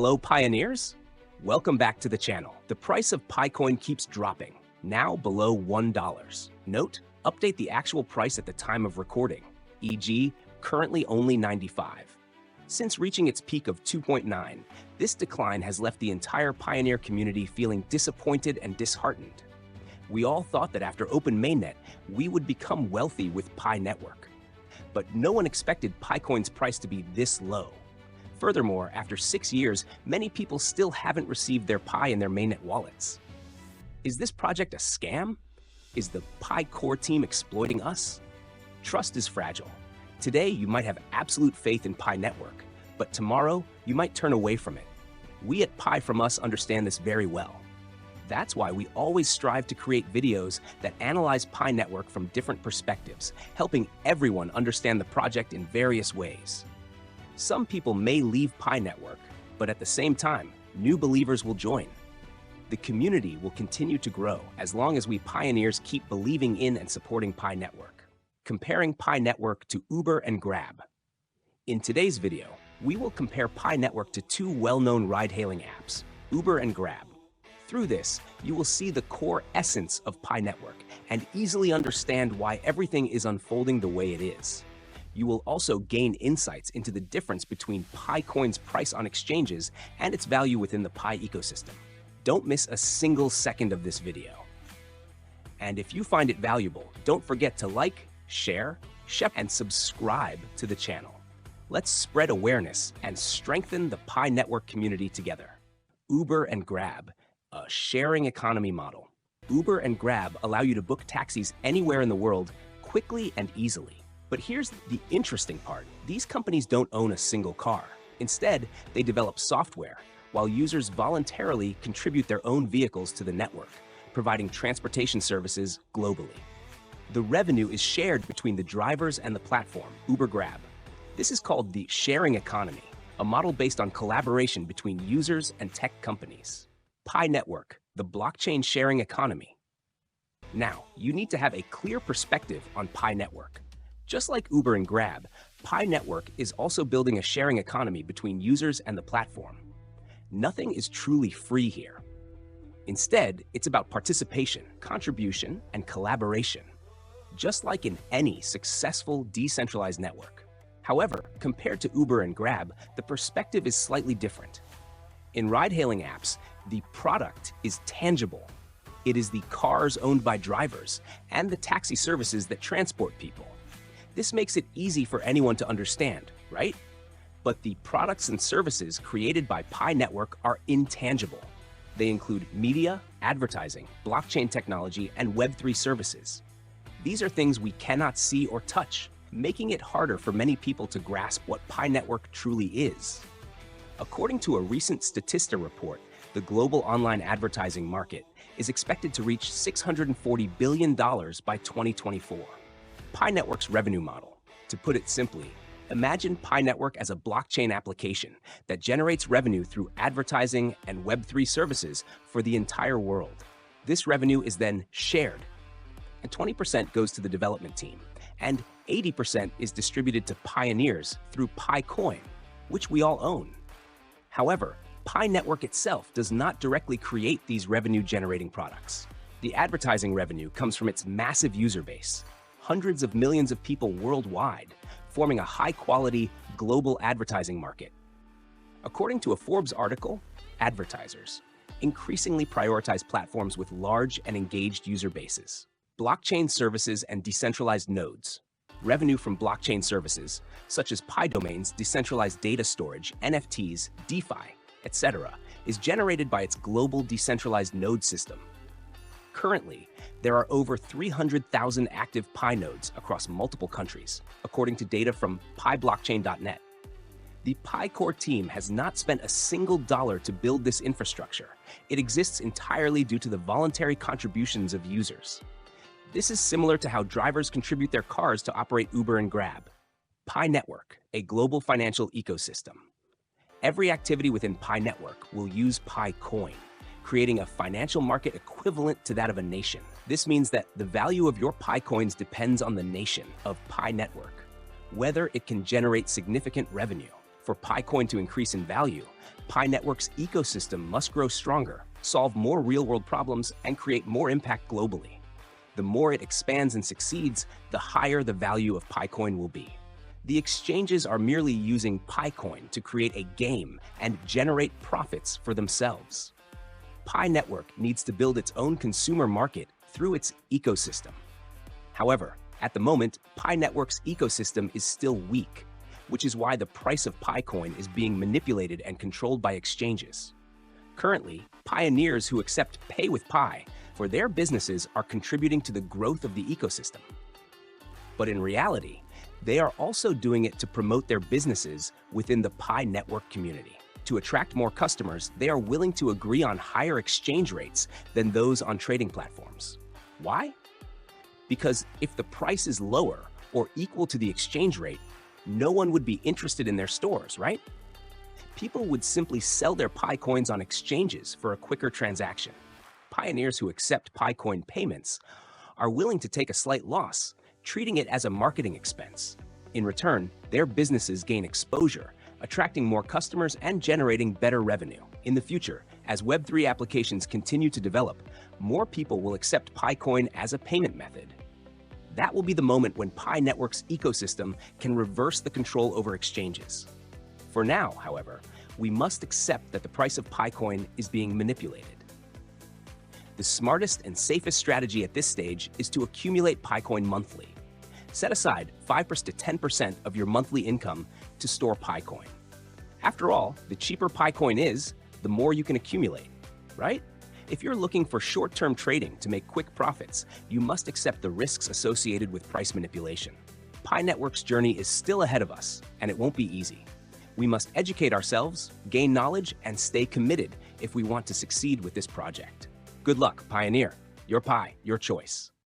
Hello, pioneers! Welcome back to the channel. The price of Picoin keeps dropping, now below $1. Note, update the actual price at the time of recording, e.g., currently only 95. Since reaching its peak of 2.9, this decline has left the entire Pioneer community feeling disappointed and disheartened. We all thought that after Open Mainnet, we would become wealthy with Pi Network. But no one expected Picoin's price to be this low. Furthermore, after 6 years, many people still haven't received their Pi in their mainnet wallets. Is this project a scam? Is the Pi core team exploiting us? Trust is fragile. Today, you might have absolute faith in Pi Network, but tomorrow, you might turn away from it. We at pifromus understand this very well. That's why we always strive to create videos that analyze Pi Network from different perspectives, helping everyone understand the project in various ways. Some people may leave Pi Network, but at the same time, new believers will join. The community will continue to grow as long as we pioneers keep believing in and supporting Pi Network. Comparing Pi Network to Uber and Grab. In today's video, we will compare Pi Network to two well-known ride-hailing apps, Uber and Grab. Through this, you will see the core essence of Pi Network and easily understand why everything is unfolding the way it is. You will also gain insights into the difference between Picoin's price on exchanges and its value within the Pi ecosystem. Don't miss a single second of this video. And if you find it valuable, don't forget to like, share, and subscribe to the channel. Let's spread awareness and strengthen the Pi Network community together. Uber and Grab, a sharing economy model. Uber and Grab allow you to book taxis anywhere in the world quickly and easily. But here's the interesting part. These companies don't own a single car. Instead, they develop software, while users voluntarily contribute their own vehicles to the network, providing transportation services globally. The revenue is shared between the drivers and the platform, Uber Grab. This is called the sharing economy, a model based on collaboration between users and tech companies. Pi Network, the blockchain sharing economy. Now, you need to have a clear perspective on Pi Network. Just like Uber and Grab, Pi Network is also building a sharing economy between users and the platform. Nothing is truly free here. Instead, it's about participation, contribution, and collaboration, just like in any successful decentralized network. However, compared to Uber and Grab, the perspective is slightly different. In ride-hailing apps, the product is tangible. It is the cars owned by drivers and the taxi services that transport people. This makes it easy for anyone to understand, right? But the products and services created by Pi Network are intangible. They include media, advertising, blockchain technology, and Web3 services. These are things we cannot see or touch, making it harder for many people to grasp what Pi Network truly is. According to a recent Statista report, the global online advertising market is expected to reach $640 billion by 2024. Pi Network's revenue model. To put it simply, imagine Pi Network as a blockchain application that generates revenue through advertising and Web3 services for the entire world. This revenue is then shared, and 20% goes to the development team, and 80% is distributed to pioneers through Picoin, which we all own. However, Pi Network itself does not directly create these revenue-generating products. The advertising revenue comes from its massive user base, hundreds of millions of people worldwide, forming a high-quality global advertising market. According to a Forbes article, advertisers increasingly prioritize platforms with large and engaged user bases. Blockchain services and decentralized nodes. Revenue from blockchain services, such as Pi domains, decentralized data storage, NFTs, DeFi, etc., is generated by its global decentralized node system. Currently, there are over 300,000 active Pi nodes across multiple countries, according to data from piblockchain.net. The Pi core team has not spent a single dollar to build this infrastructure. It exists entirely due to the voluntary contributions of users. This is similar to how drivers contribute their cars to operate Uber and Grab. Pi Network, a global financial ecosystem. Every activity within Pi Network will use Pi Coin, creating a financial market equivalent to that of a nation. This means that the value of your Pi coins depends on the nation of Pi Network. Whether it can generate significant revenue. For Picoin to increase in value, Pi Network's ecosystem must grow stronger, solve more real-world problems, and create more impact globally. The more it expands and succeeds, the higher the value of PiCoin will be. The exchanges are merely using PiCoin to create a game and generate profits for themselves. Pi Network needs to build its own consumer market through its ecosystem. However, at the moment, Pi Network's ecosystem is still weak, which is why the price of PiCoin is being manipulated and controlled by exchanges. Currently, pioneers who accept Pay with Pi for their businesses are contributing to the growth of the ecosystem. But in reality, they are also doing it to promote their businesses within the Pi Network community. To attract more customers, they are willing to agree on higher exchange rates than those on trading platforms. Why? Because if the price is lower or equal to the exchange rate, no one would be interested in their stores, right? People would simply sell their PiCoins on exchanges for a quicker transaction. Pioneers who accept PiCoin payments are willing to take a slight loss, treating it as a marketing expense. In return, their businesses gain exposure, attracting more customers and generating better revenue. In the future, as Web3 applications continue to develop, more people will accept PiCoin as a payment method. That will be the moment when Pi Network's ecosystem can reverse the control over exchanges. For now, however, we must accept that the price of PiCoin is being manipulated. The smartest and safest strategy at this stage is to accumulate PiCoin monthly. Set aside 5% to 10% of your monthly income to store PiCoin. After all, the cheaper PiCoin is, the more you can accumulate, right? If you're looking for short-term trading to make quick profits, you must accept the risks associated with price manipulation. Pi Network's journey is still ahead of us, and it won't be easy. We must educate ourselves, gain knowledge, and stay committed if we want to succeed with this project. Good luck, Pioneer. Your Pi, your choice.